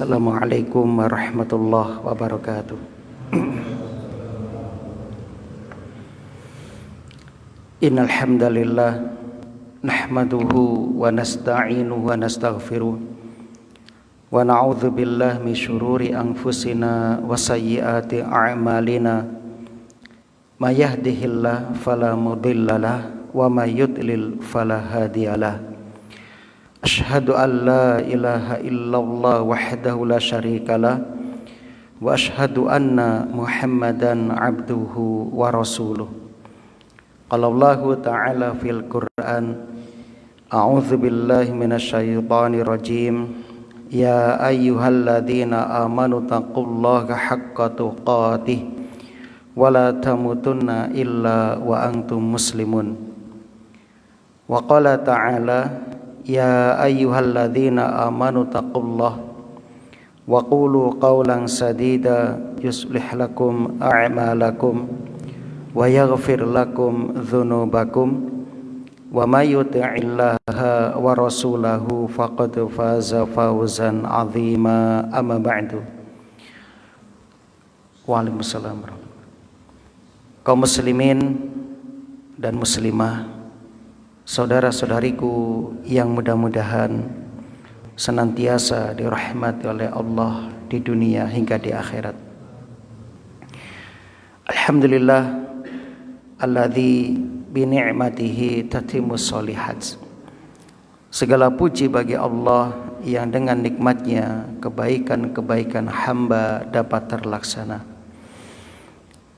Assalamualaikum warahmatullahi wabarakatuh. Innal hamdalillah nahmaduhu wa nasta'inuhu wa nastaghfiruh wa na'udzu billahi min syururi anfusina wa sayyiati a'malina may yahdihillahu fala mudhillalah wa may yudlil fala hadiyalah. Asyhadu an la ilaha illallah wahdahu la syarikalah wa asyhadu anna Muhammadan abduhu wa rasuluh. Qala Allahu ta'ala fil Qur'an, a'udzu billahi minasyaitonir rajim. Ya ayyuhalladzina amanu taqullaha haqqa tuqatih wa la tamutunna illa wa antum muslimun. Wa qala ta'ala, ya ayyuhalladzina amanu taqullaha wa qulu qawlan sadida yuslih lakum a'malakum wa yaghfir lakum dzunubakum wa may yuti'illaha wa rasulahu faqad faza fawzan 'azima. Amma ba'du. Waalaikumsalam. Kaum muslimin dan muslimah, saudara-saudariku yang mudah-mudahan senantiasa dirahmati oleh Allah di dunia hingga di akhirat. Alhamdulillah alladzi bi ni'matihi tatimmus sholihat. Segala puji bagi Allah yang dengan nikmatnya kebaikan-kebaikan hamba dapat terlaksana.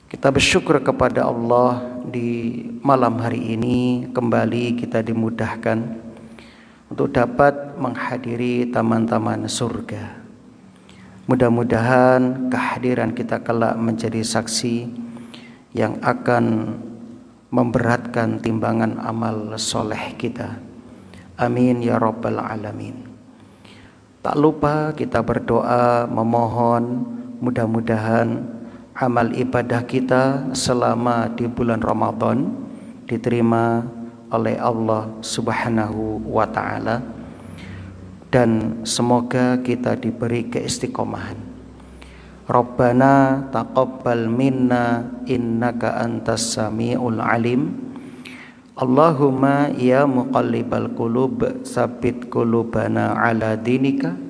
Kita bersyukur kepada Allah di malam hari ini kembali kita dimudahkan untuk dapat menghadiri taman-taman surga. Mudah-mudahan kehadiran kita kelak menjadi saksi yang akan memberatkan timbangan amal soleh kita. Amin ya rabbal alamin. Tak lupa kita berdoa memohon mudah-mudahan amal ibadah kita selama di bulan Ramadan diterima oleh Allah Subhanahu wa ta'ala, dan semoga kita diberi keistiqomahan. Rabbana taqabbal minna innaka antas samiul alim. Allahumma ya muqallibal qulub tsabbit qulubana ala dinika.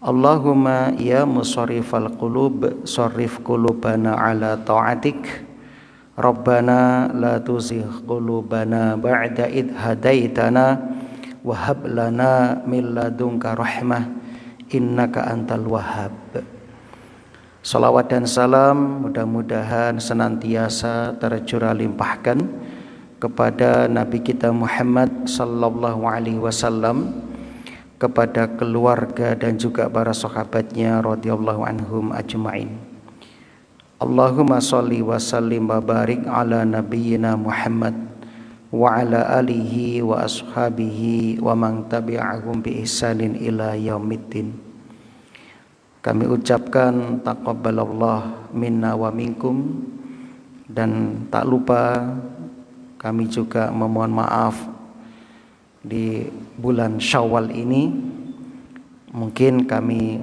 Allahumma ya musarrifal qulub sarrif qulubana ala ta'atik. Rabbana la tuzigh qulubana ba'da id hadaitana wa hab lana min ladunka rahmah innaka antal wahhab. Salawat dan salam mudah-mudahan senantiasa tercurah limpahkan kepada Nabi kita Muhammad sallallahu alaihi wasallam, kepada keluarga dan juga para sahabatnya radhiyallahu anhum ajma'in. Allahumma sholli wa sallim wa barik ala nabiyyina Muhammad wa ala alihi wa ashabihi wa man tabi'ahum bi ihsanin ila yaumiddin. Kami ucapkan taqabbalallah minna wa minkum, dan tak lupa kami juga memohon maaf di bulan Syawal ini mungkin kami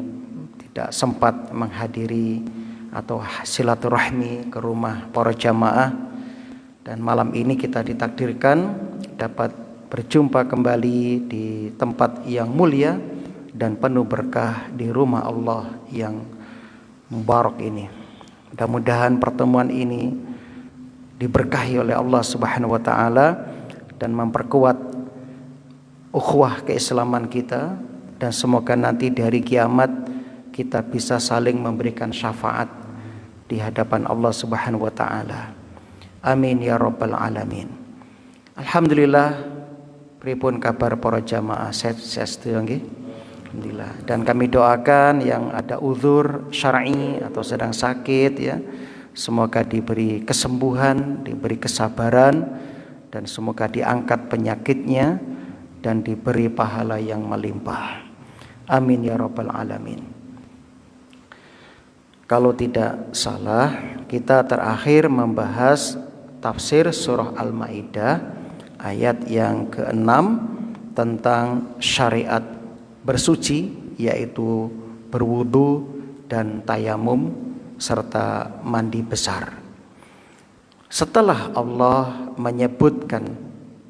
tidak sempat menghadiri atau silaturahmi ke rumah para jamaah, dan malam ini kita ditakdirkan dapat berjumpa kembali di tempat yang mulia dan penuh berkah di rumah Allah yang mubarak ini. Mudah-mudahan pertemuan ini diberkahi oleh Allah Subhanahu wa ta'ala dan memperkuat ukhuwah keislaman kita, dan semoga nanti di hari kiamat kita bisa saling memberikan syafaat di hadapan Allah Subhanahu wa ta'ala. Amin ya rabbal alamin. Alhamdulillah, pripun kabar para jamaah? Sehat sedaya nggih? Alhamdulillah. Dan kami doakan yang ada uzur syar'i atau sedang sakit ya, semoga diberi kesembuhan, diberi kesabaran, dan semoga diangkat penyakitnya dan diberi pahala yang melimpah. Amin ya rabbal alamin. Kalau tidak salah, kita terakhir membahas tafsir surah Al-Maidah ayat yang ke-6 tentang syariat bersuci, yaitu berwudu dan tayamum serta mandi besar. Setelah Allah menyebutkan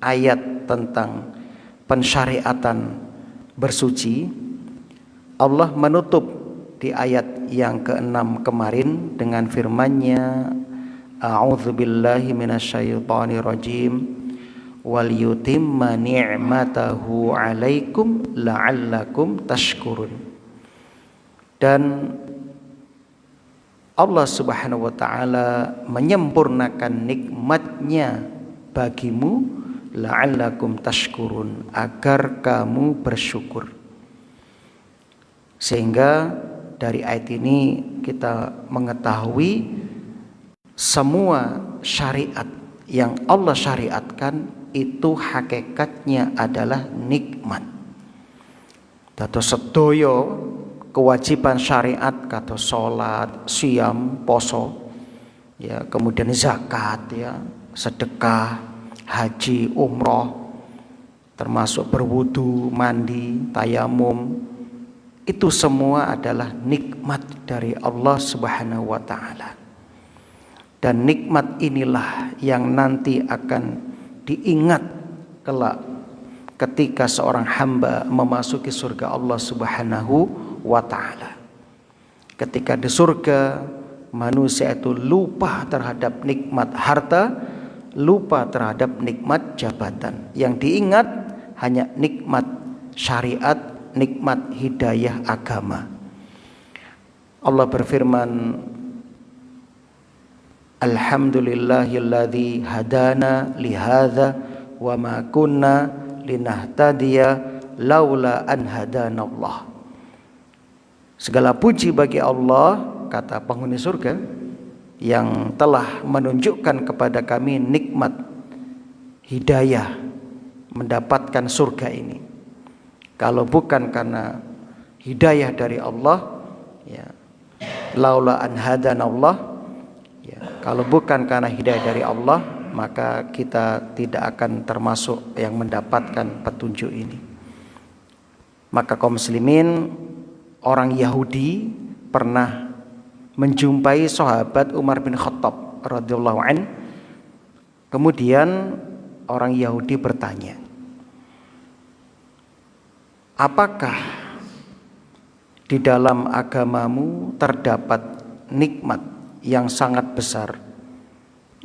ayat tentang pensyariatan bersuci, Allah menutup di ayat yang ke-6 kemarin dengan firman-Nya, A'udzubillahi minasyaitonirrajim, wal yutimma ni'matahu 'alaikum la'allakum tashkurun. Dan Allah Subhanahu wa taala menyempurnakan nikmat-Nya bagimu, la'allakum tashkurun, agar kamu bersyukur. Sehingga dari ayat ini kita mengetahui semua syariat yang Allah syariatkan itu hakikatnya adalah nikmat. Dados sedaya kewajiban syariat kata salat, siam, poso, ya, kemudian zakat, ya, sedekah, haji, umroh, termasuk berwudu, mandi, tayamum, itu semua adalah nikmat dari Allah Subhanahu wa taala. Dan nikmat inilah yang nanti akan diingat kelak ketika seorang hamba memasuki surga Allah Subhanahu wa taala. Ketika di surga, manusia itu lupa terhadap nikmat harta, lupa terhadap nikmat jabatan. Yang diingat hanya nikmat syariat, nikmat hidayah agama. Allah berfirman, Alhamdulillahilladzi hadana lihadza wa ma kunna linahtadiya laula an hadanallah. Segala puji bagi Allah, kata penghuni surga, yang telah menunjukkan kepada kami nikmat hidayah mendapatkan surga ini. Kalau bukan karena hidayah dari Allah, ya, laula an hadanallah, ya, kalau bukan karena hidayah dari Allah, maka kita tidak akan termasuk yang mendapatkan petunjuk ini. Maka kaum muslimin, orang Yahudi pernah menjumpai sahabat Umar bin Khattab radhiyallahu an. Kemudian orang Yahudi bertanya, apakah di dalam agamamu terdapat nikmat yang sangat besar,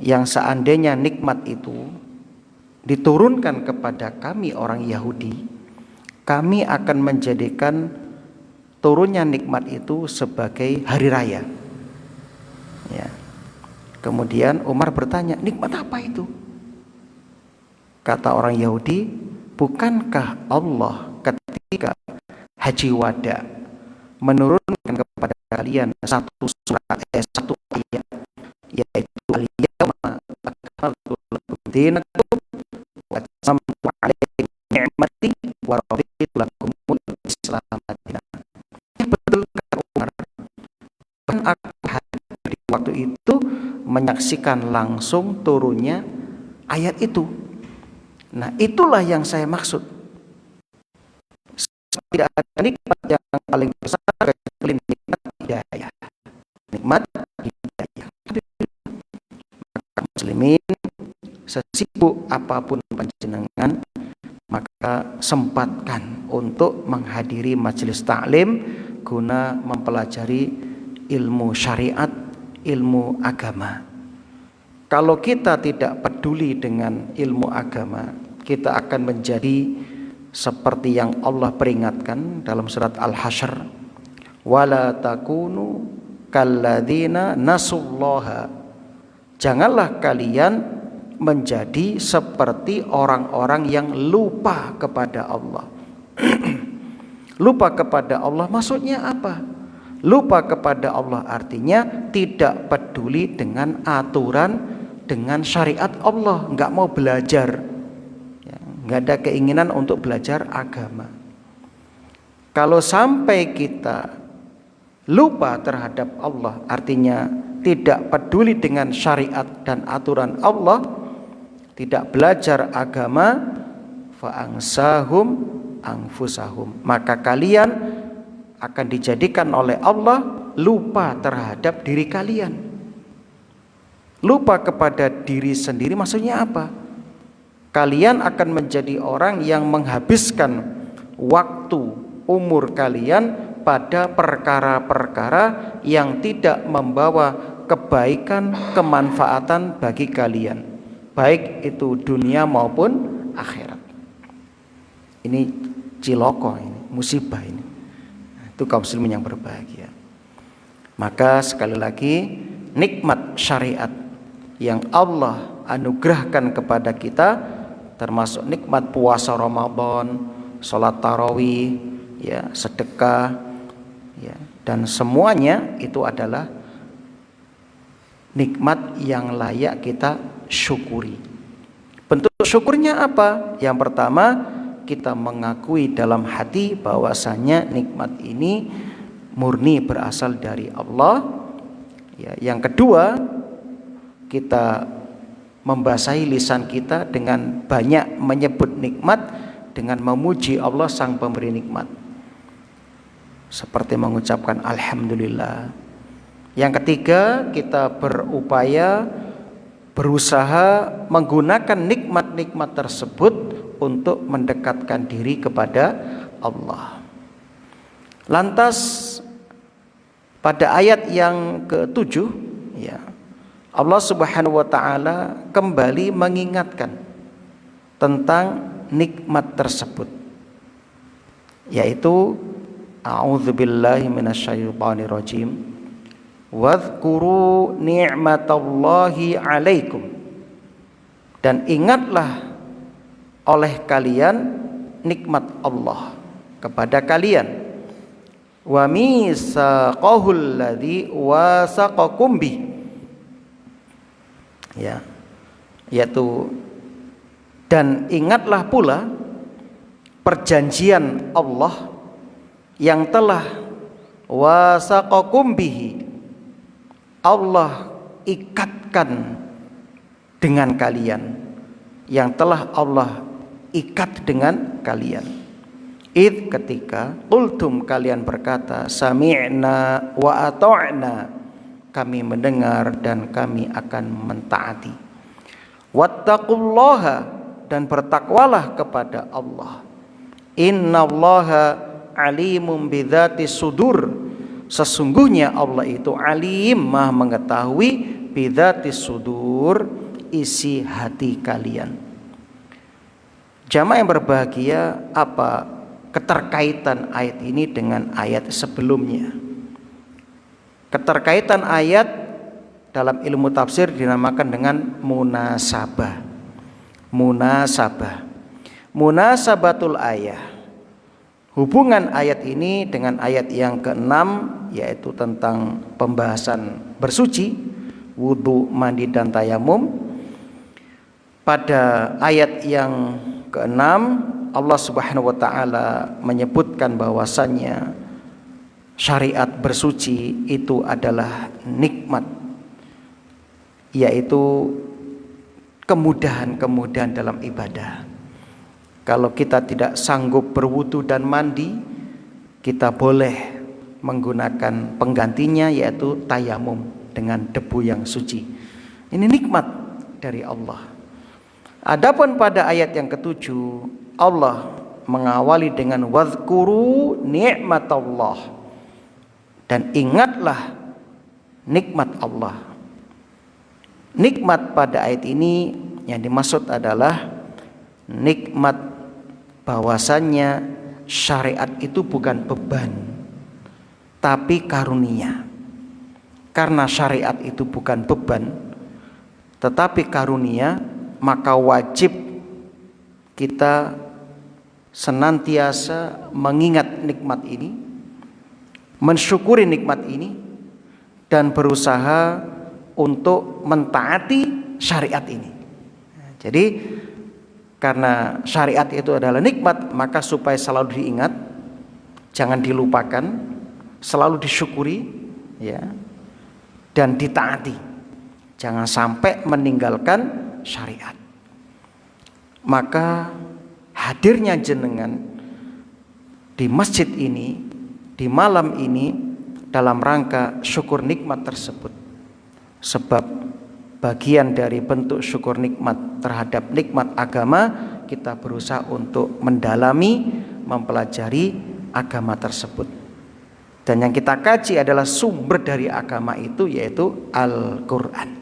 yang seandainya nikmat itu diturunkan kepada kami orang Yahudi, kami akan menjadikan turunnya nikmat itu sebagai hari raya. Ya. Kemudian Umar bertanya, nikmat apa itu? Kata orang Yahudi, bukankah Allah ketika haji wada menurunkan kepada kalian satu surat, satu ayat, yaitu al-yawma akmaltu lakum dinakum wa atmamtu alaikum ni'mati wa raditu lakumul Islam madina. Betul kata Umar, bahkan aku di waktu itu menyaksikan langsung turunnya ayat itu. Nah, itulah yang saya maksud. Tidak ada nikmat yang paling besar kecuali nikmat hidayah. Nikmat hidayah. Maka muslimin, sesibuk apapun panjenengan, maka sempatkan untuk menghadiri majelis taklim guna mempelajari ilmu syariat, ilmu agama. Kalau kita tidak peduli dengan ilmu agama, kita akan menjadi seperti yang Allah peringatkan dalam surat Al-Hasyr, wala takunu kalladzina nasullaha. Janganlah kalian menjadi seperti orang-orang yang lupa kepada Allah. Lupa kepada Allah maksudnya apa? Lupa kepada Allah artinya tidak peduli dengan aturan, dengan syariat Allah, nggak mau belajar, ya, nggak ada keinginan untuk belajar agama. Kalau sampai kita lupa terhadap Allah, artinya tidak peduli dengan syariat dan aturan Allah, tidak belajar agama, fa'angsahum anfusahum, maka kalian akan dijadikan oleh Allah lupa terhadap diri kalian. Lupa kepada diri sendiri maksudnya apa? Kalian akan menjadi orang yang menghabiskan waktu umur kalian pada perkara-perkara yang tidak membawa kebaikan, kemanfaatan bagi kalian, baik itu dunia maupun akhirat. Ini ciloko, ini musibah ini. Itu kaum muslimin yang berbahagia. Maka sekali lagi, nikmat syariat yang Allah anugerahkan kepada kita, termasuk nikmat puasa Ramadan, sholat tarawih, ya, sedekah, ya, dan semuanya itu adalah nikmat yang layak kita syukuri. Bentuk syukurnya apa? Yang pertama, kita mengakui dalam hati bahwasanya nikmat ini murni berasal dari Allah. Ya, yang kedua, kita membasahi lisan kita dengan banyak menyebut nikmat, dengan memuji Allah sang pemberi nikmat, seperti mengucapkan alhamdulillah. Yang ketiga, kita berusaha menggunakan nikmat-nikmat tersebut untuk mendekatkan diri kepada Allah. Lantas pada ayat yang ke-7, ya, Allah Subhanahu wa taala kembali mengingatkan tentang nikmat tersebut, yaitu a'udzubillahi minasyaitonirrajim, wadhkuru ni'matallahi 'alaikum, dan ingatlah oleh kalian nikmat Allah kepada kalian, wa mitsaqahul ladzi wasaqakum bi, ya, yaitu dan ingatlah pula perjanjian Allah yang telah wasaqakum bihi, Allah ikatkan dengan kalian, yang telah Allah ikat dengan kalian. Id, ketika qultum, kalian berkata, sami'na wa ata'na, kami mendengar dan kami akan mentaati. Wattaqullaha, dan bertakwalah kepada Allah. Innallaha alimum bidzati sudur, sesungguhnya Allah itu alim, maha mengetahui, bidzati sudur, isi hati kalian. Jamaah yang berbahagia, apa keterkaitan ayat ini dengan ayat sebelumnya? Keterkaitan ayat dalam ilmu tafsir dinamakan dengan munasabah. Munasabatul ayat, hubungan ayat ini dengan ayat yang ke-6, yaitu tentang pembahasan bersuci, wudu, mandi dan tayamum. Pada ayat yang ke-6, Allah Subhanahu wa taala menyebutkan bahwasannya syariat bersuci itu adalah nikmat, yaitu kemudahan-kemudahan dalam ibadah. Kalau kita tidak sanggup berwudu dan mandi, kita boleh menggunakan penggantinya, yaitu tayamum dengan debu yang suci. Ini nikmat dari Allah. Adapun pada ayat yang ke-7, Allah mengawali dengan wadhkuru ni'matallah, dan ingatlah nikmat Allah. Nikmat pada ayat ini yang dimaksud adalah nikmat bahwasannya syariat itu bukan beban, tapi karunia. Karena syariat itu bukan beban, tetapi karunia, maka wajib kita senantiasa mengingat nikmat ini, mensyukuri nikmat ini, dan berusaha untuk mentaati syariat ini. Jadi karena syariat itu adalah nikmat, maka supaya selalu diingat, jangan dilupakan, selalu disyukuri, ya, dan ditaati. Jangan sampai meninggalkan syariat. Maka hadirnya jenengan di masjid ini di malam ini dalam rangka syukur nikmat tersebut. Sebab bagian dari bentuk syukur nikmat terhadap nikmat agama, kita berusaha untuk mendalami, mempelajari agama tersebut. Dan yang kita kaji adalah sumber dari agama itu, yaitu Al-Quran.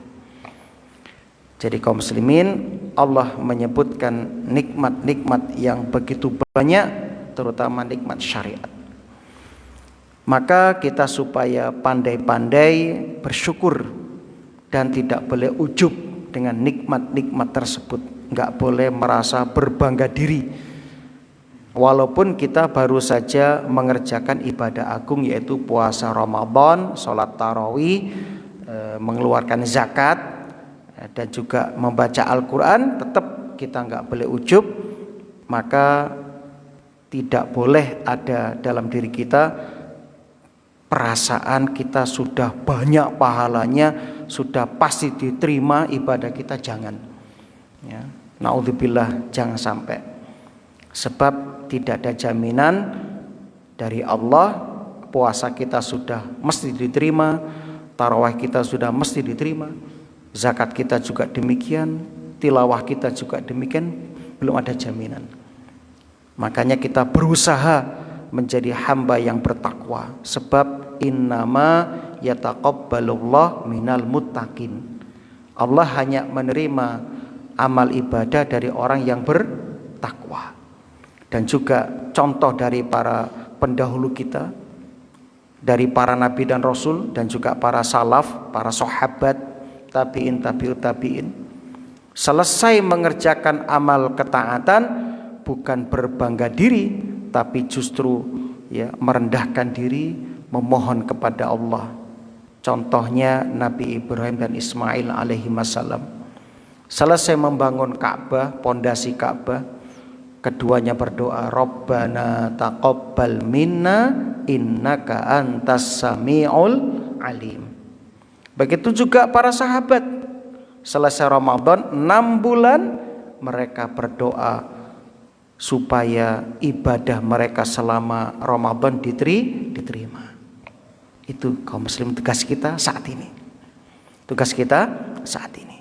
Jadi kaum muslimin, Allah menyebutkan nikmat-nikmat yang begitu banyak, terutama nikmat syariat. Maka kita supaya pandai-pandai bersyukur dan tidak boleh ujub dengan nikmat-nikmat tersebut. Enggak boleh merasa berbangga diri. Walaupun kita baru saja mengerjakan ibadah agung, yaitu puasa Ramadan, sholat tarawih, mengeluarkan zakat, dan juga membaca Al-Quran, tetap kita enggak boleh ujub. Maka tidak boleh ada dalam diri kita perasaan kita sudah banyak pahalanya, sudah pasti diterima ibadah kita. Jangan, ya. Naudzubillah, jangan sampai. Sebab tidak ada jaminan dari Allah puasa kita sudah mesti diterima, tarawih kita sudah mesti diterima, zakat kita juga demikian, tilawah kita juga demikian, belum ada jaminan. Makanya kita berusaha menjadi hamba yang bertakwa. Sebab innama yataqabbalullah minal muttaqin. Allah hanya menerima amal ibadah dari orang yang bertakwa. Dan juga contoh dari para pendahulu kita, dari para nabi dan rasul, dan juga para salaf, para sahabat, tabi'in, tabi'ut tabi'in, selesai mengerjakan amal ketaatan bukan berbangga diri, tapi justru ya merendahkan diri, memohon kepada Allah. Contohnya Nabi Ibrahim dan Ismail alaihi wassalam. Selesai membangun Ka'bah, pondasi Ka'bah, keduanya berdoa, Rabbana taqabbal minna innaka antas sami'ul alim. Begitu juga para sahabat. Selesai Ramadan 6 bulan mereka berdoa supaya ibadah mereka selama Ramadan diterima. Itu kaum muslim tugas kita saat ini. Tugas kita saat ini.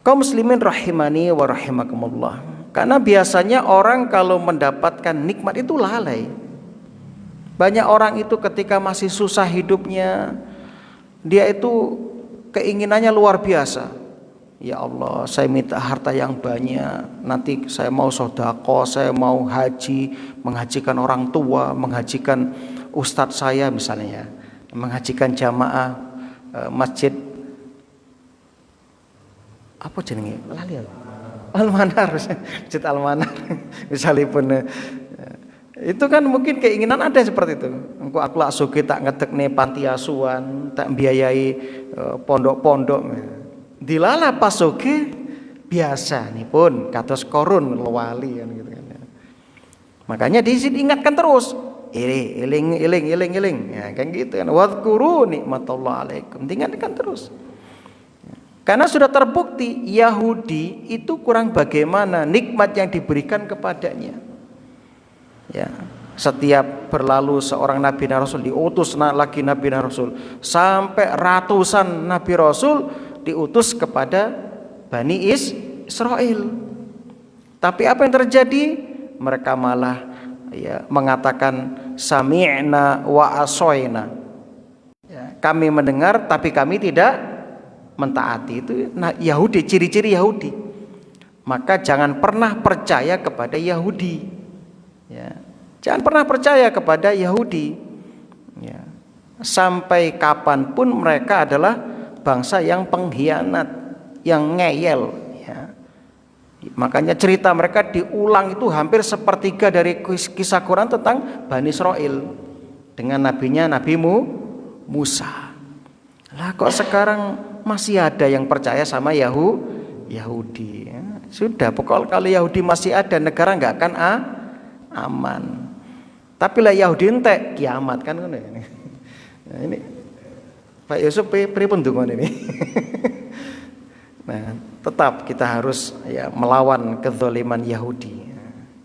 Kaum muslimin rahimani wa rahimakumullah. Karena biasanya orang kalau mendapatkan nikmat itu lalai. Banyak orang itu ketika masih susah hidupnya, dia itu keinginannya luar biasa. Ya Allah, saya minta harta yang banyak, nanti saya mau sedekah, saya mau haji, menghajikan orang tua, menghajikan ustadz saya misalnya, menghajikan jamaah masjid apa jenenge? Lali ya. Al-Manar, masjid Al-Manar. Misalipun itu kan mungkin keinginan ada seperti itu. Engko aku lak sugih tak ngedekne panti asuhan, tak biayai pondok-pondok. Dilala pas sugih biasa nih pun kados korun wali kan gitu kan. Makanya di sini ingatkan terus. Eling. Ya kan gitu kan. Wadhkuru nikmatullah alaikum. Diingatkan terus. Karena sudah terbukti Yahudi itu kurang bagaimana nikmat yang diberikan kepadanya. Ya, setiap berlalu seorang nabi dan rasul diutus lagi nabi dan rasul, sampai ratusan nabi rasul diutus kepada Bani Israel. Tapi apa yang terjadi? Mereka malah ya mengatakan sami'na wa asoina. Ya, kami mendengar tapi kami tidak mentaati. Itu Yahudi, ciri-ciri Yahudi. Maka jangan pernah percaya kepada Yahudi. Ya, jangan pernah percaya kepada Yahudi. Ya, sampai kapanpun mereka adalah bangsa yang pengkhianat, yang ngeyel. Ya. Makanya cerita mereka diulang itu hampir sepertiga dari kisah Quran tentang Bani Israel dengan nabinya Nabi Musa. Lah kok sekarang masih ada yang percaya sama Yahudi. Ya. Sudah, pokoknya kalau Yahudi masih ada, negara nggak akan aman. Tapi lah Yahudi entek kiamat kan ini. Nah, ini Pak Yusuf pripun dungon ini. Nah, tetap kita harus ya melawan kezaliman Yahudi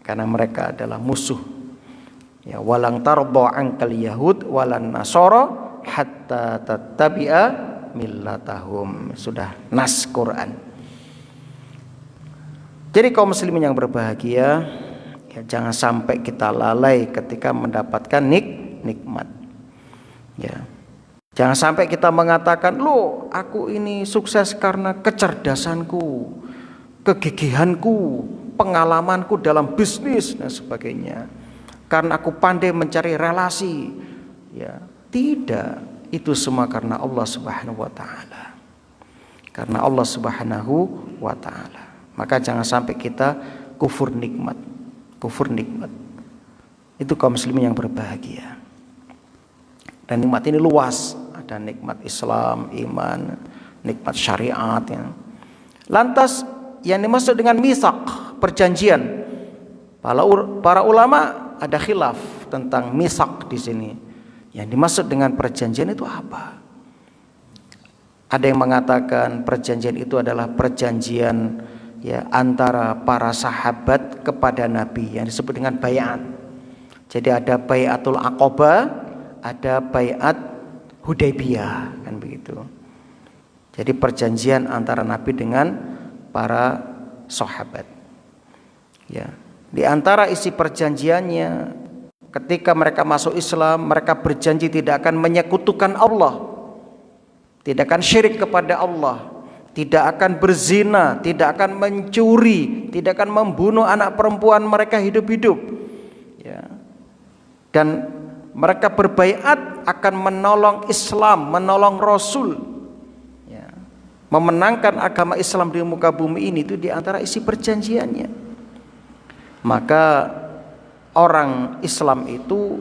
karena mereka adalah musuh Ya, walang tarda ankal yahud walan nasara hatta tattabi'a millatahum. Sudah nas Quran. Jadi kaum muslimin yang berbahagia, ya, jangan sampai kita lalai ketika mendapatkan nikmat. Ya. Jangan sampai kita mengatakan, "Loh, aku ini sukses karena kecerdasanku, kegigihanku, pengalamanku dalam bisnis dan sebagainya. Karena aku pandai mencari relasi." Ya, tidak. Itu semua karena Allah Subhanahu wa taala. Karena Allah Subhanahu wa taala. Maka jangan sampai kita kufur nikmat. Kufur nikmat. Itu kaum muslimin yang berbahagia. Dan nikmat ini luas. Ada nikmat Islam, iman, nikmat syariat, ya. Lantas yang dimaksud dengan misak, perjanjian. Para ulama ada khilaf tentang misak di sini. Yang dimaksud dengan perjanjian itu apa? Ada yang mengatakan perjanjian itu adalah perjanjian, ya, antara para sahabat kepada Nabi yang disebut dengan baiat. Jadi ada baiatul aqabah, ada baiat Hudaybiyah, kan begitu. Jadi perjanjian antara Nabi dengan para sahabat. Ya, di antara isi perjanjiannya, ketika mereka masuk Islam, mereka berjanji tidak akan menyekutukan Allah, tidak akan syirik kepada Allah, tidak akan berzina, tidak akan mencuri, tidak akan membunuh anak perempuan mereka hidup-hidup. Ya. Dan mereka berbaiat akan menolong Islam, menolong Rasul, ya, memenangkan agama Islam di muka bumi ini. Itu di antara isi perjanjiannya. Maka orang Islam itu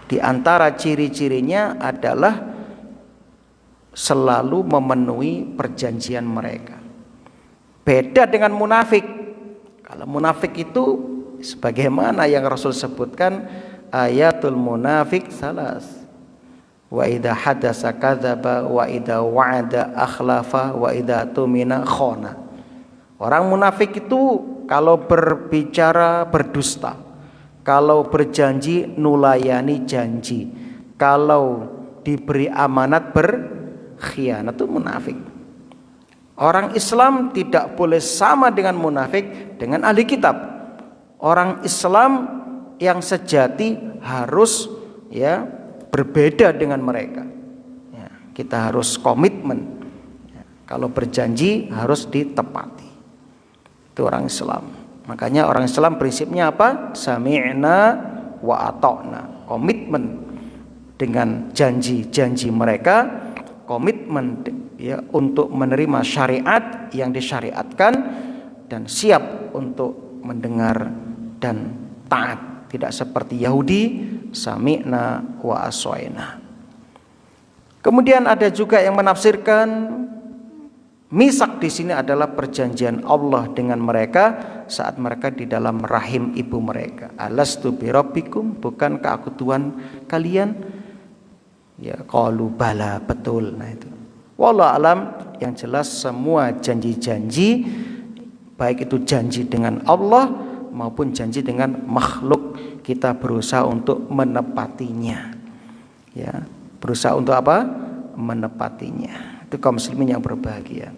di antara ciri-cirinya adalah selalu memenuhi perjanjian mereka. Beda dengan munafik. Kalau munafik itu sebagaimana yang Rasul sebutkan, ayatul munafik salas. Wa idza hadasa kadzaba wa idza wa'ada akhlafa wa idza tumina khana. Orang munafik itu kalau berbicara berdusta, kalau berjanji nulayani janji, kalau diberi amanat berkhianat, itu munafik. Orang Islam tidak boleh sama dengan munafik, dengan ahli kitab. Orang Islam yang sejati harus, ya, berbeda dengan mereka. Ya, kita harus komitmen. Ya, kalau berjanji harus ditepati. Itu orang Islam. Makanya orang Islam prinsipnya apa? Sami'na wa ata'na. Komitmen dengan janji-janji mereka, komitmen, ya, untuk menerima syariat yang disyariatkan dan siap untuk mendengar dan taat. Tidak seperti Yahudi, sami'na wa aswaina. Kemudian ada juga yang menafsirkan misak di sini adalah perjanjian Allah dengan mereka saat mereka di dalam rahim ibu mereka. Alastu birabbikum, bukankah aku Tuhan kalian? Ya, qalu bala, betul. Nah itu. Wallahu alam, yang jelas semua janji-janji, baik itu janji dengan Allah maupun janji dengan makhluk, kita berusaha untuk menepatinya. Ya, berusaha untuk apa? Menepatinya. Itu kaum muslimin yang berbahagia.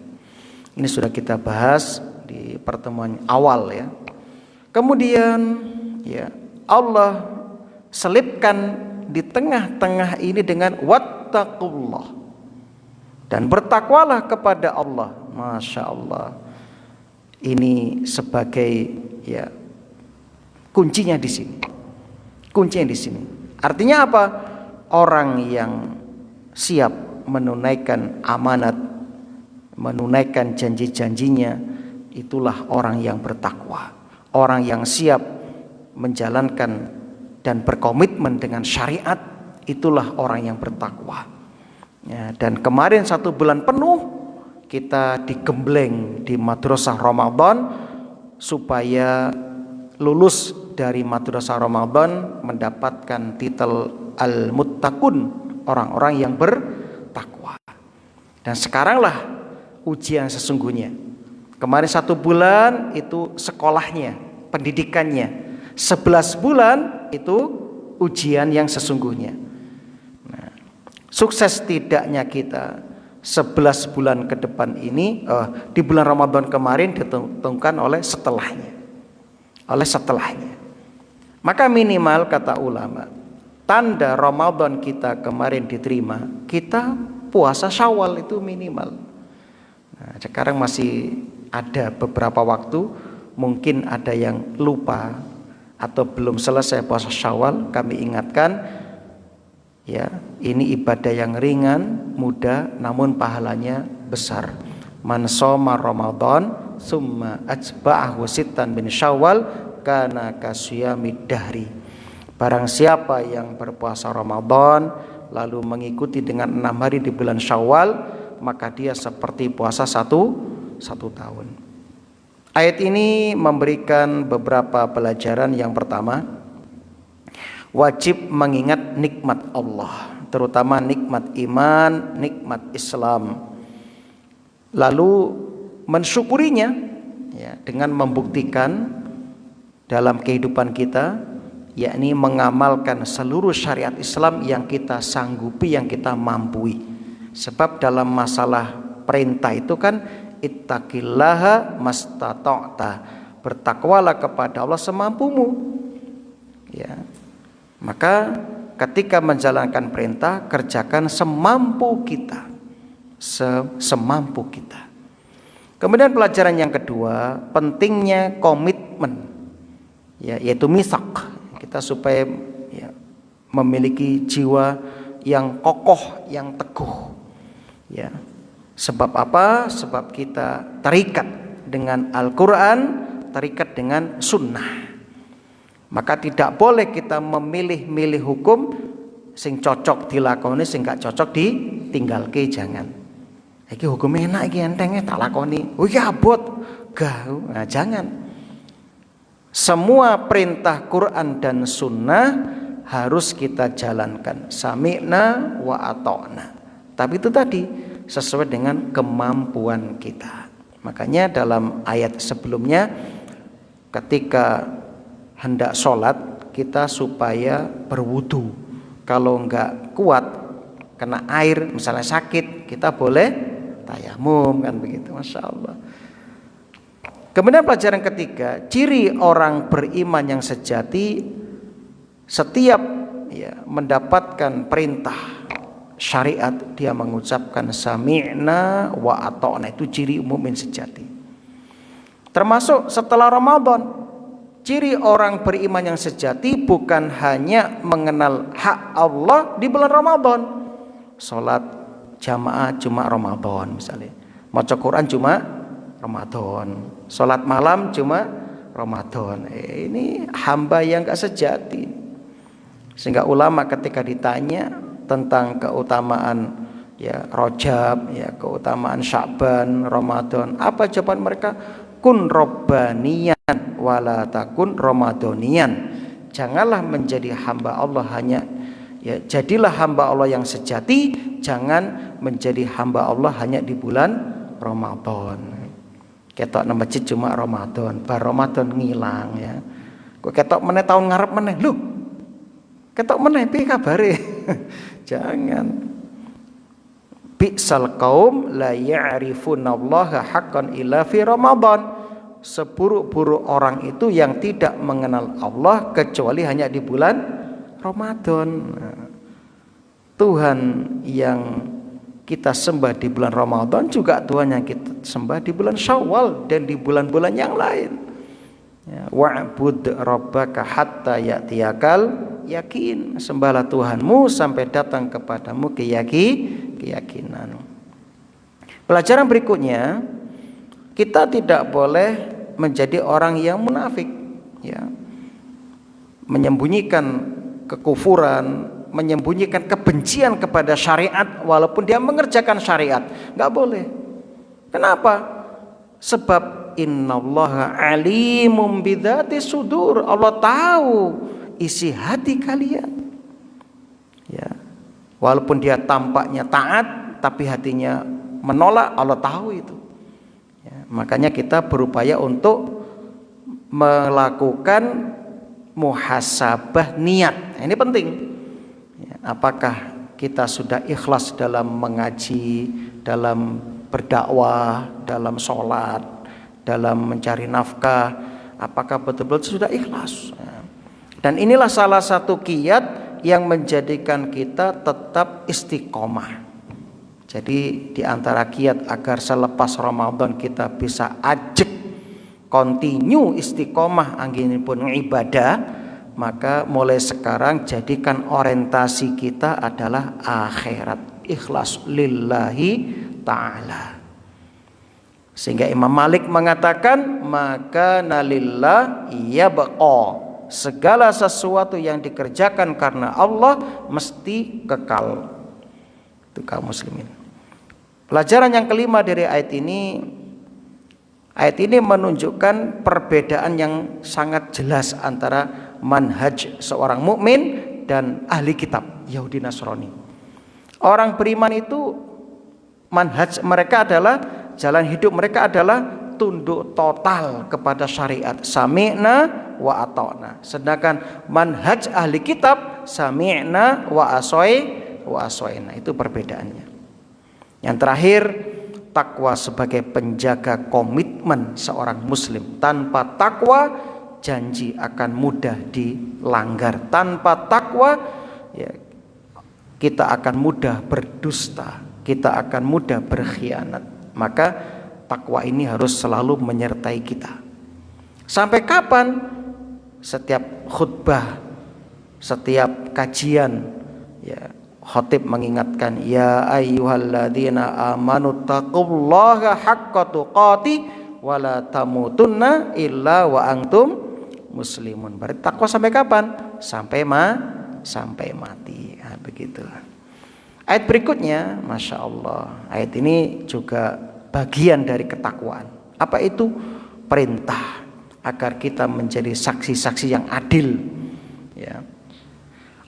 Ini sudah kita bahas di pertemuan awal, ya. Kemudian, ya, Allah selipkan di tengah-tengah ini dengan wattaqullah, dan bertakwalah kepada Allah. Masya Allah. Ini sebagai, ya, kuncinya di sini. Kuncinya di sini. Artinya apa? Orang yang siap menunaikan amanat, menunaikan janji-janjinya, itulah orang yang bertakwa. Orang yang siap menjalankan dan berkomitmen dengan syariat, itulah orang yang bertakwa. Ya, dan kemarin 1 bulan penuh kita digembleng di madrasah Ramadan supaya lulus dari madrasah Ramadan mendapatkan titel al-muttaqun, orang-orang yang bertakwa. Dan sekaranglah ujian sesungguhnya. Kemarin 1 bulan itu sekolahnya, pendidikannya. 11 bulan itu ujian yang sesungguhnya. Nah, sukses tidaknya kita 11 bulan ke depan ini, di bulan Ramadan kemarin ditentukan oleh setelahnya. Maka minimal kata ulama, tanda Ramadan kita kemarin diterima, kita puasa Syawal itu minimal. Nah, sekarang masih ada beberapa waktu, mungkin ada yang lupa atau belum selesai puasa Syawal. Kami ingatkan, ya, ini ibadah yang ringan, mudah, namun pahalanya besar. Man shoma Ramadan summa atba'ahu sittan min Syawal kana kasyamid dahri. Barang siapa yang berpuasa Ramadan lalu mengikuti dengan 6 hari di bulan Syawal, maka dia seperti puasa satu tahun. Ayat ini memberikan beberapa pelajaran. Yang pertama, wajib mengingat nikmat Allah, terutama nikmat iman, nikmat Islam, lalu mensyukurinya, ya, dengan membuktikan dalam kehidupan kita, yakni mengamalkan seluruh syariat Islam yang kita sanggupi, yang kita mampu. Sebab dalam masalah perintah itu kan ittaqillaha mastata'ta, bertakwalah kepada Allah semampumu, ya. Maka ketika menjalankan perintah, kerjakan semampu kita, semampu kita. Kemudian pelajaran yang kedua, pentingnya komitmen, ya, yaitu misak. Kita supaya, ya, memiliki jiwa yang kokoh, yang teguh, ya. Sebab apa? Sebab kita terikat dengan Al-Quran, terikat dengan sunnah. Maka tidak boleh kita memilih-milih hukum sing cocok dilakoni, sing gak cocok ditinggalke, jangan. Iki hukumnya enak, iki entengnya tak lakoni. Oh ya abot, gak. Nah, jangan. Semua perintah Quran dan sunnah harus kita jalankan. Sami'na wa ata'na. Tapi itu tadi sesuai dengan kemampuan kita. Makanya dalam ayat sebelumnya, ketika hendak sholat, kita supaya berwudu. Kalau enggak kuat, kena air, misalnya sakit, kita boleh tayamum, kan begitu. Masya Allah. Kemudian pelajaran ketiga, ciri orang beriman yang sejati, setiap, ya, mendapatkan perintah syariat, dia mengucapkan sami'na wa ata'na. Itu ciri mukmin sejati. Termasuk setelah Ramadan, ciri orang beriman yang sejati bukan hanya mengenal hak Allah di bulan Ramadan, sholat jamaah cuma Ramadan misalnya, maca Quran cuma Ramadan, sholat malam cuma Ramadan. Ini hamba yang gak sejati. Sehingga ulama ketika ditanya tentang keutamaan, ya, Rajab, ya, keutamaan Sya'ban, Ramadan, apa jawaban mereka? Kun robbaniyan wala takun ramadonian. Janganlah menjadi hamba Allah hanya, ya, jadilah hamba Allah yang sejati, jangan menjadi hamba Allah hanya di bulan Ramadan. Ketok nang masjid cuma Ramadan, bar Ramadan ngilang, ya. Kok ketok meneh tahun ngarep meneh. Lho. Ketok meneh piye kabare? Jangan. Bi'sal qaum la ya'rifunallaha haqqan illa fi Ramadan. Seburuk-buruk orang itu yang tidak mengenal Allah kecuali hanya di bulan Ramadan. Tuhan yang kita sembah di bulan Ramadan juga Tuhan yang kita sembah di bulan Syawal dan di bulan-bulan yang lain. Ya, wa'bud rabbaka hatta ya'tiyakal yakin. Sembahlah Tuhanmu sampai datang kepadamu keyakinan. Pelajaran berikutnya, kita tidak boleh menjadi orang yang munafik, ya, menyembunyikan kekufuran, menyembunyikan kebencian kepada syariat walaupun dia mengerjakan syariat. Nggak boleh. Kenapa? Sebab innallaha alimum bidzati sudur. Allah tahu isi hati kalian, ya. Walaupun dia tampaknya taat tapi hatinya menolak, Allah tahu itu, ya. Makanya kita berupaya untuk melakukan, muhasabah niat. Nah, ini penting. Ya, apakah kita sudah ikhlas dalam mengaji, dalam berdakwah, dalam sholat, dalam mencari nafkah, apakah betul-betul sudah ikhlas? Ya. Dan inilah salah satu kiat yang menjadikan kita tetap istiqomah. Jadi di antara kiat agar selepas Ramadan kita bisa ajek continue istiqomah anggenipun ibadah, maka mulai sekarang jadikan orientasi kita adalah akhirat, ikhlas lillahi ta'ala. Sehingga Imam Malik mengatakan, maka nalillah yabqa, segala sesuatu yang dikerjakan karena Allah mesti kekal. Itu kaum muslimin. Pelajaran yang kelima dari ayat ini menunjukkan perbedaan yang sangat jelas antara manhaj seorang mukmin dan ahli kitab Yahudi Nasrani. Orang beriman itu manhaj mereka adalah, jalan hidup mereka adalah tunduk total kepada syariat, sami'na wa ata'na. Sedangkan manhaj ahli kitab sami'na wa asoyna. Itu perbedaannya. Yang terakhir, takwa sebagai penjaga komitmen seorang muslim. Tanpa takwa, janji akan mudah dilanggar. Tanpa takwa, ya, kita akan mudah berdusta, kita akan mudah berkhianat. Maka takwa ini harus selalu menyertai kita. Sampai kapan? Setiap khutbah, setiap kajian, ya, khatib mengingatkan, ya ayyuhalladzina amanu taqullaha haqqa tuqati wa la tamutunna illa wa antum muslimun. Berarti takwa sampai kapan? Sampai mati. Nah, begitu. Ayat berikutnya, Masya Allah, ayat ini juga bagian dari ketakwaan. Apa itu? Perintah agar kita menjadi saksi-saksi yang adil, ya.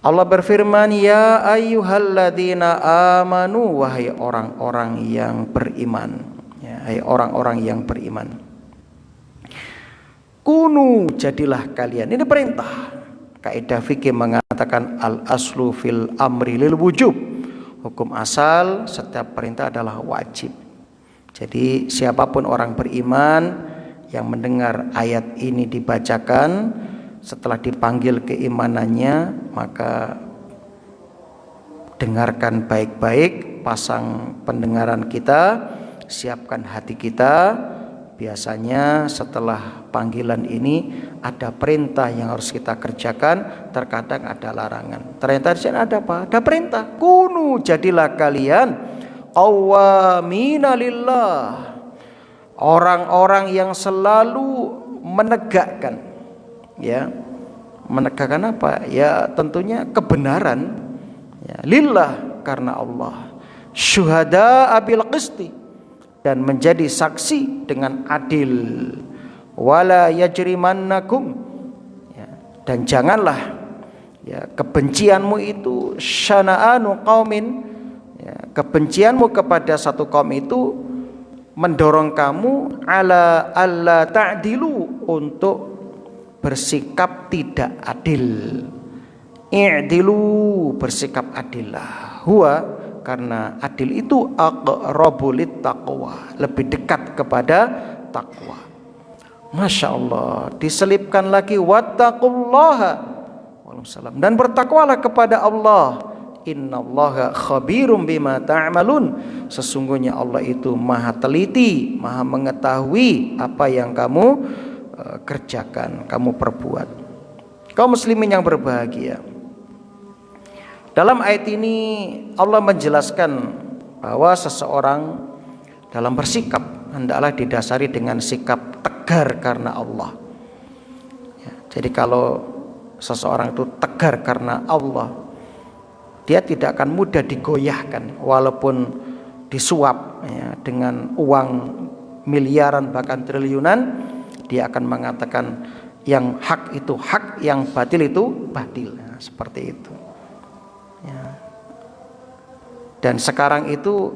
Allah berfirman, ya ayyuhalladzina amanu, wahai orang-orang yang beriman, ya, hai orang-orang yang beriman. Kunu, jadilah kalian. Ini perintah. Kaidah fikih mengatakan al aslu fil amri lil wujub. Hukum asal setiap perintah adalah wajib. Jadi siapapun orang beriman yang mendengar ayat ini dibacakan, setelah dipanggil keimanannya, maka dengarkan baik-baik, pasang pendengaran kita, siapkan hati kita. Biasanya setelah panggilan ini ada perintah yang harus kita kerjakan, terkadang ada larangan. Ternyata di sini ada apa? Ada perintah. Kunu, jadilah kalian qawwamina lillah, orang-orang yang selalu menegakkan, ya, menegakkan apa? Ya, tentunya kebenaran, ya, lillah, karena Allah. Syuhada bil qisti, dan menjadi saksi dengan adil. Wala yajrimannakum, ya, dan janganlah, ya, kebencianmu itu syana'anu qaumin, ya, kebencianmu kepada satu kaum itu mendorong kamu ala alla ta'dilu, untuk bersikap tidak adil. I'dilu, bersikap adillah. Huwa, karena adil itu aqrabu lit taqwa, lebih dekat kepada takwa. Masya Allah, diselipkan lagi wattaqullaha, dan bertakwalah kepada Allah. Innallaha khabirum bima ta'malun, sesungguhnya Allah itu maha teliti, maha mengetahui apa yang kamu kerjakan, kamu perbuat. Kaum muslimin yang berbahagia, dalam ayat ini Allah menjelaskan bahwa seseorang dalam bersikap hendaklah didasari dengan sikap tegar karena Allah, ya, jadi kalau seseorang itu tegar karena Allah, dia tidak akan mudah digoyahkan walaupun disuap, ya, dengan uang miliaran bahkan triliunan. Dia akan mengatakan yang hak itu hak, yang batil itu batil, ya, seperti itu, ya. Dan sekarang itu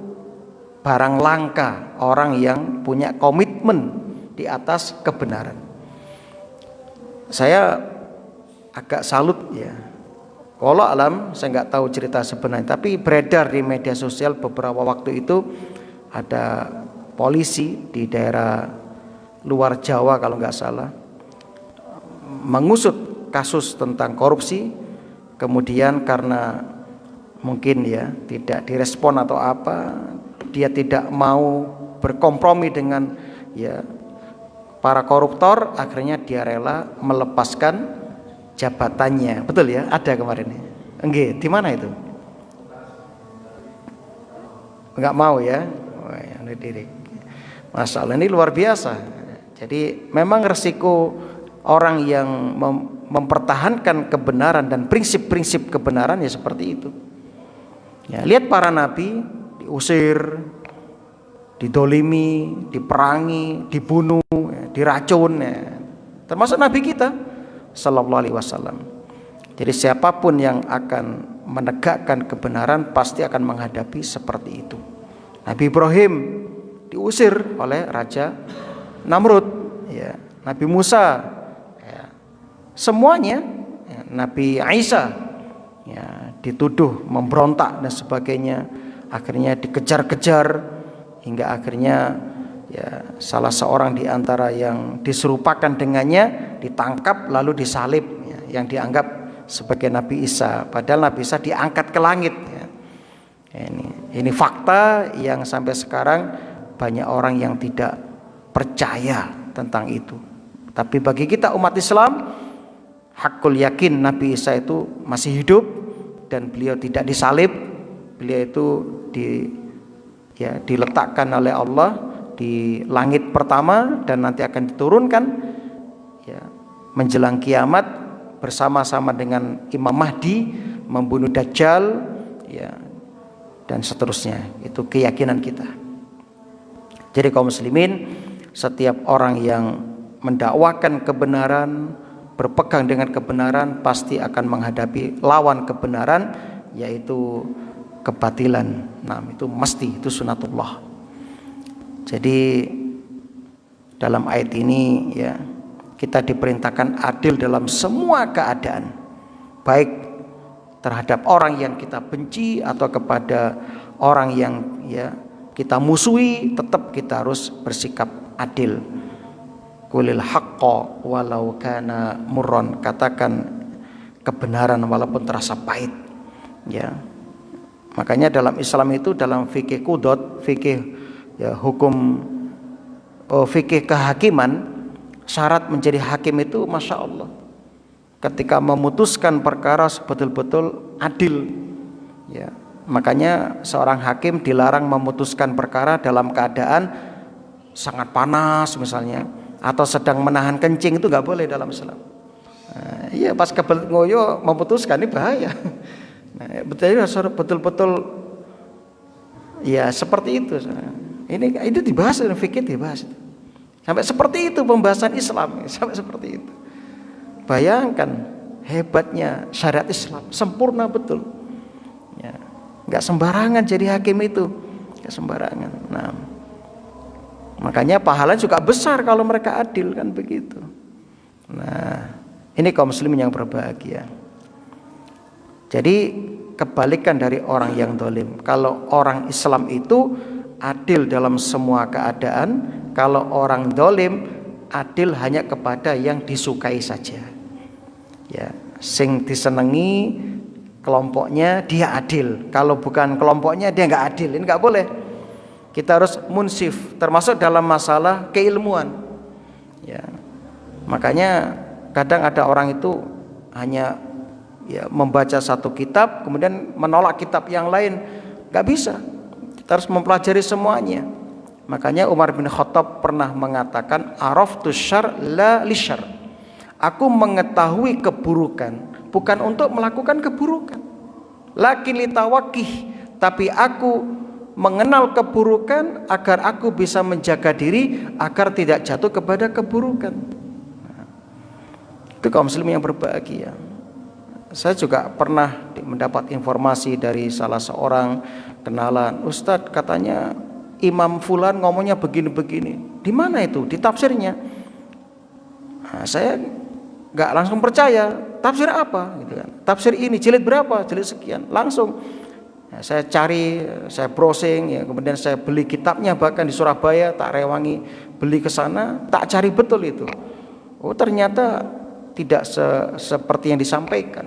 barang langka orang yang punya komitmen di atas kebenaran. Saya agak salut ya. Wallahu alam, saya nggak tahu cerita sebenarnya, tapi beredar di media sosial beberapa waktu itu ada polisi di daerah luar Jawa kalau nggak salah mengusut kasus tentang korupsi, kemudian karena mungkin ya tidak direspon atau apa, dia tidak mau berkompromi dengan ya para koruptor, akhirnya dia rela melepaskan jabatannya. Betul ya, ada kemarin ya. Enggak, di mana itu? Enggak mau ya. Masya Allah, ini luar biasa. Jadi memang resiko orang yang mempertahankan kebenaran dan prinsip-prinsip kebenaran ya seperti itu. Ya, lihat para nabi diusir, didolimi, diperangi, dibunuh, ya, diracun, ya. Termasuk nabi kita sallallahu alaihi wasallam. Jadi siapapun yang akan menegakkan kebenaran pasti akan menghadapi seperti itu. Nabi Ibrahim diusir oleh Raja Namrud, ya. Nabi Musa, ya. Semuanya, ya. Nabi Isa, ya, dituduh memberontak dan sebagainya, akhirnya dikejar-kejar hingga akhirnya ya salah seorang di antara yang diserupakan dengannya ditangkap lalu disalib, ya, yang dianggap sebagai Nabi Isa, padahal Nabi Isa diangkat ke langit, ya. Ini fakta yang sampai sekarang banyak orang yang tidak percaya tentang itu. Tapi bagi kita umat Islam, hakul yakin Nabi Isa itu masih hidup dan beliau tidak disalib. Beliau itu diletakkan oleh Allah di langit pertama dan nanti akan diturunkan ya menjelang kiamat bersama-sama dengan Imam Mahdi membunuh Dajjal, ya, dan seterusnya. Itu keyakinan kita. Jadi kaum muslimin, setiap orang yang mendakwakan kebenaran, berpegang dengan kebenaran pasti akan menghadapi lawan kebenaran, yaitu kebatilan. Nah, itu mesti, itu sunatullah. Jadi dalam ayat ini ya kita diperintahkan adil dalam semua keadaan, baik terhadap orang yang kita benci atau kepada orang yang ya kita musuhi, tetap kita harus bersikap adil. Qulil haqqo walau kana murron, katakan kebenaran walaupun terasa pahit, ya. Makanya dalam Islam itu, dalam fikih qudot, fikih ya hukum, fikih kehakiman, syarat menjadi hakim itu masya Allah ketika memutuskan perkara betul-betul adil, ya. Makanya seorang hakim dilarang memutuskan perkara dalam keadaan sangat panas misalnya, atau sedang menahan kencing, itu nggak boleh dalam Islam. Iya, pas kebelet ngoyo memutuskan ini bahaya. Nah, betul-betul ya seperti itu. Ini itu dibahas dalam fikih, dibahas sampai seperti itu pembahasan Islam, sampai seperti itu. Bayangkan hebatnya syariat Islam, sempurna betul. Ya, nggak sembarangan jadi hakim itu, nggak sembarangan. Nah, makanya pahala juga besar kalau mereka adil, kan begitu. Nah, ini kaum muslimin yang berbahagia. Jadi kebalikan dari orang yang dolim. Kalau orang Islam itu adil dalam semua keadaan, kalau orang dolim adil hanya kepada yang disukai saja. Ya, sing disenangi kelompoknya dia adil, kalau bukan kelompoknya dia nggak adil. Ini nggak boleh. Kita harus munsif, termasuk dalam masalah keilmuan. Ya, makanya kadang ada orang itu hanya ya membaca satu kitab kemudian menolak kitab yang lain, nggak bisa. Kita harus mempelajari semuanya. Makanya Umar bin Khattab pernah mengatakan, araftu syar la lisyar. Aku mengetahui keburukan bukan untuk melakukan keburukan, lakin litawakih, tapi aku mengenal keburukan agar aku bisa menjaga diri agar tidak jatuh kepada keburukan. Nah, itu kaum muslimin yang berbahagia. Saya juga pernah mendapat informasi dari salah seorang kenalan, Ustadz katanya Imam Fulan ngomongnya begini-begini. Di mana itu? Di tafsirnya. Nah, saya nggak langsung percaya. tafsir apa gitu kan. Tafsir ini jilid berapa? Jilid sekian. Langsung saya cari, saya browsing ya, kemudian saya beli kitabnya, bahkan di Surabaya tak rewangi beli ke sana, tak cari betul itu. Oh, ternyata tidak seperti yang disampaikan.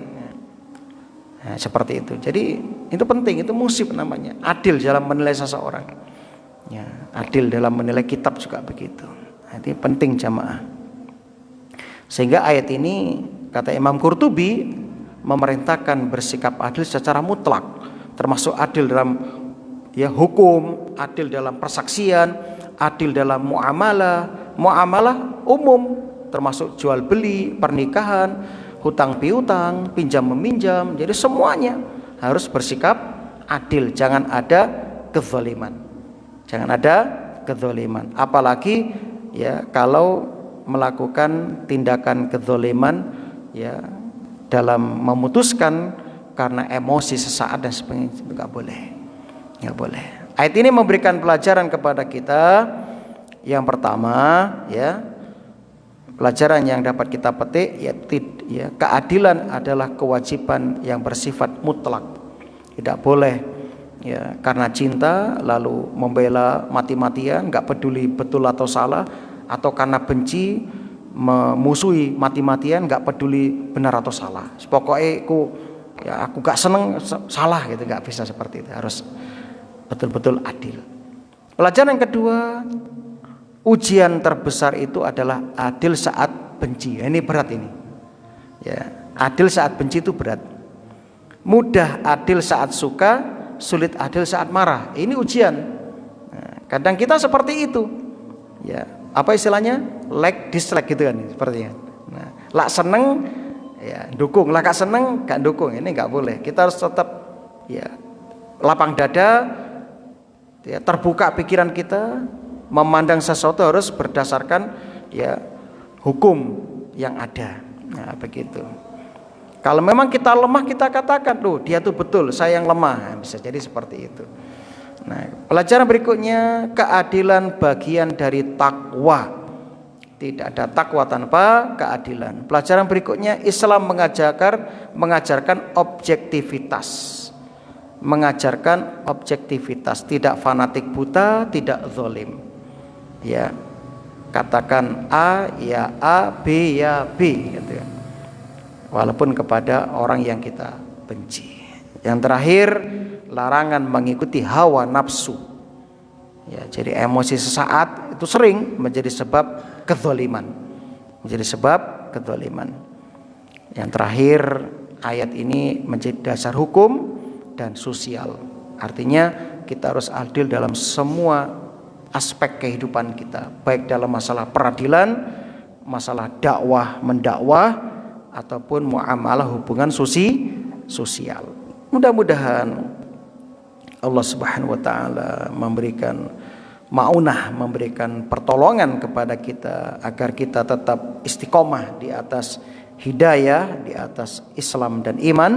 Nah, seperti itu. Jadi itu penting, itu musib namanya. Adil dalam menilai seseorang. Ya, adil dalam menilai kitab juga begitu. Nah, ini penting jamaah. Sehingga ayat ini kata Imam Qurtubi memerintahkan bersikap adil secara mutlak, termasuk adil dalam ya hukum, adil dalam persaksian, adil dalam muamalah umum, termasuk jual beli, pernikahan, hutang piutang, pinjam meminjam. Jadi semuanya harus bersikap adil, jangan ada kezaliman. Jangan ada kezaliman. Apalagi ya kalau melakukan tindakan kezaliman ya dalam memutuskan karena emosi sesaat dan sebagainya, enggak boleh. Enggak boleh. Ayat ini memberikan pelajaran kepada kita. Yang pertama ya, pelajaran yang dapat kita petik ya, keadilan adalah kewajiban yang bersifat mutlak. Tidak boleh ya karena cinta lalu membela mati-matian, enggak peduli betul atau salah, atau karena benci memusuhi mati-matian, enggak peduli benar atau salah. Pokoknya aku gak seneng salah gitu, enggak bisa seperti itu. Harus betul-betul adil. Pelajaran yang kedua, ujian terbesar itu adalah adil saat benci. Ini berat ini. Ya, adil saat benci itu berat. Mudah adil saat suka, sulit adil saat marah. Ini ujian. Nah, kadang kita seperti itu. Ya, apa istilahnya? Like dislike gitu kan sepertinya. Nah, lak seneng ya dukung, lak gak seneng gak dukung. Ini gak boleh. Kita harus tetap ya lapang dada, ya, terbuka pikiran kita, memandang sesuatu harus berdasarkan ya hukum yang ada. Nah, begitu. Kalau memang kita lemah, kita katakan, loh dia tuh betul, saya yang lemah. Nah, bisa jadi seperti itu. Nah, pelajaran berikutnya, keadilan bagian dari takwa. Tidak ada takwa tanpa keadilan. Pelajaran berikutnya, Islam mengajarkan objektivitas. Mengajarkan objektivitas, tidak fanatik buta, tidak zalim. Ya, katakan A ya A, B ya B gitu ya. Walaupun kepada orang yang kita benci. Yang terakhir, larangan mengikuti hawa nafsu. Ya, jadi emosi sesaat itu sering menjadi sebab kezaliman. Menjadi sebab kezaliman. Yang terakhir, ayat ini menjadi dasar hukum dan sosial. Artinya kita harus adil dalam semua aspek kehidupan kita, baik dalam masalah peradilan, masalah dakwah mendakwah, ataupun muamalah hubungan sosial. Mudah-mudahan Allah Subhanahu wa taala memberikan maunah, memberikan pertolongan kepada kita agar kita tetap istiqomah di atas hidayah, di atas Islam dan iman,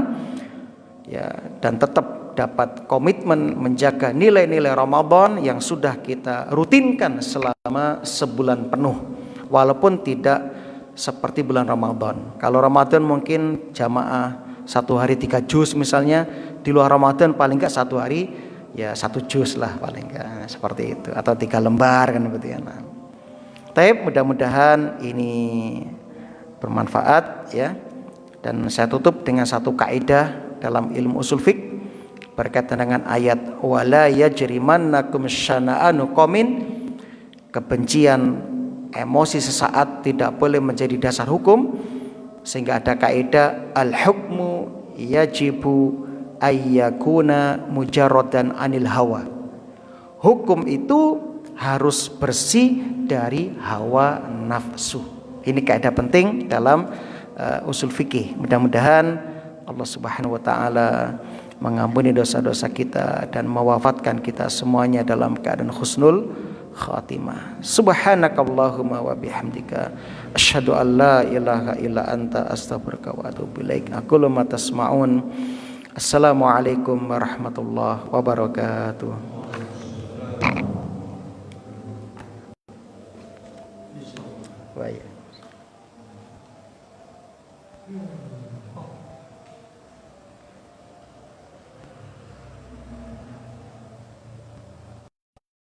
ya, dan tetap dapat komitmen menjaga nilai-nilai Ramadan yang sudah kita rutinkan selama sebulan penuh, walaupun tidak seperti bulan Ramadan. Kalau Ramadan mungkin jamaah 1 hari 3 juz misalnya, di luar Ramadan paling enggak 1 hari ya 1 juz lah paling enggak, seperti itu, atau 3 lembar kan begitu ya. Nah, tapi mudah-mudahan ini bermanfaat ya. Dan saya tutup dengan satu kaidah dalam ilmu usul fiqh berkaitan dengan ayat wala yajrimannakum syana'anu qaumin, kebencian emosi sesaat tidak boleh menjadi dasar hukum, sehingga ada kaidah al-hukmu yajibu ayyakuna mujarradan anil hawa. Hukum itu harus bersih dari hawa nafsu. Ini kaidah penting dalam usul fikih. Mudah-mudahan Allah Subhanahu wa taala mengampuni dosa-dosa kita dan mewafatkan kita semuanya dalam keadaan husnul khatimah. Subhanakallahumma wa bihamdika asyhadu an la ilaha illa anta astaghfiruka wa atubu ilaik. Aqulu ma tasma'un. Assalamualaikum warahmatullahi wabarakatuh. Baik.